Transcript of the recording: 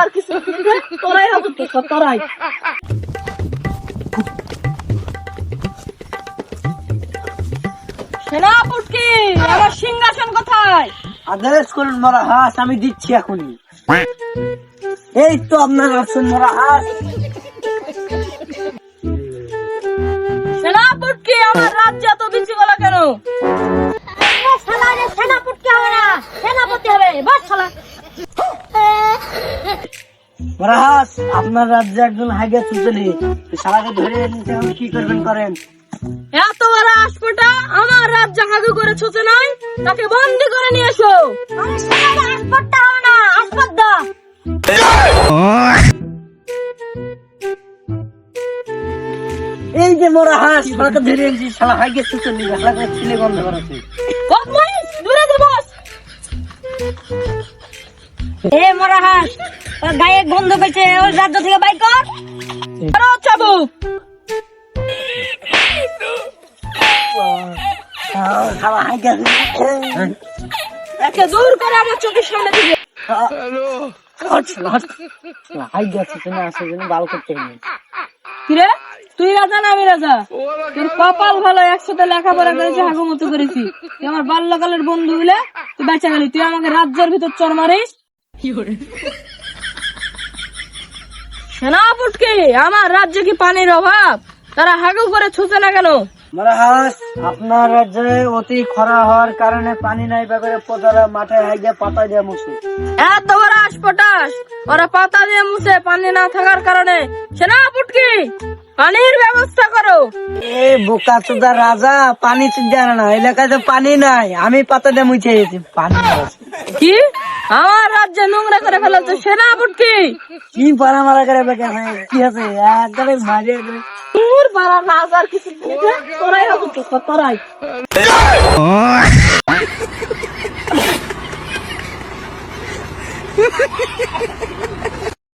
আর কিছু তোরাই হবে তো তোরাই। সেনাপতি আমার সিংহাসন কোথায়? আদেশ করুন মহারাজ, আমি দিচ্ছি এখনই। এই তো আপনার আসন মহারাজ। সেনাপতি আমার রাজ্য এত বিচি গলা কেন? সেনাপতি হবে না, সেনাপতি হবে। বস শালা। মহারাজ, আপনার রাজ্যে একজন হাইগে চুচলি, শালাকে ধরে এনেছে, আমি কি করবেন করেন। এত বড় আসপটা আমার রাজ্য হাগু করে ছুঁচে নাই, তাকে বন্দি করে নিয়ে এসো। আরে শালা আসপটটা হবে না, আসপট দা। এই যে মহারাজ, শালাকে ধরে এনেছি, শালা হাইগে চুচলি, শালাকে ছেলে বন্ধ করেছে। বদমাইশ, দূরে দূরে বস। এ মহারাজ, ওর গায়ে গন্ধ পেয়েছে, ওর রাজ্য থেকে বাইর কর। আরো চাবুক। শালা হাইগে একে দূর করে আমার চোখের সামনে থেকে। হাইগে চুচলি আসার জন্য গাল করতে নেই। কিরে, তুই রাজা না আমি রাজা? তোর কপাল ভালো, একসাথে লেখাপড়া করেছি, হাগু মতো করেছি। তুই আমার বাল্যকালের বন্ধু হইলে তুই বেঁচে গেলি, তুই আমাকে রাজ্যের ভিতর চর মারিস। সেনাপতি আমার রাজ্যে কি পানির অভাব? তারা হাগু করে ছুঁচে না কেন? মহারাজ, আপনার রাজ্যে অতি খরা হওয়ার কারণে পানি নাই, ব্যাপারে প্রজারা মাঠে হাইগে পাতা দিয়ে মুছে। এত বড় আশপটাশ, ওরা পাতা দিয়ে মুছে পানি না থাকার কারণে। সেনাপতি পানির ব্যবস্থা করো। এ বোকা চোদা রাজা, পানি চিন্তা না, এলাকায় তো পানি নাই, আমি পাতা দিয়ে মুছে গেছি, পানি আছে। কি আমার রাজ্যে নোংরা করে ফেলেছে সেনাপতি? কি পারা মারা করে বেঁকে কি আছে, একবারে মারিয়ে একবারে। তোর বাড়া রাজার কিছু তোরাই হবে তো তোরাই।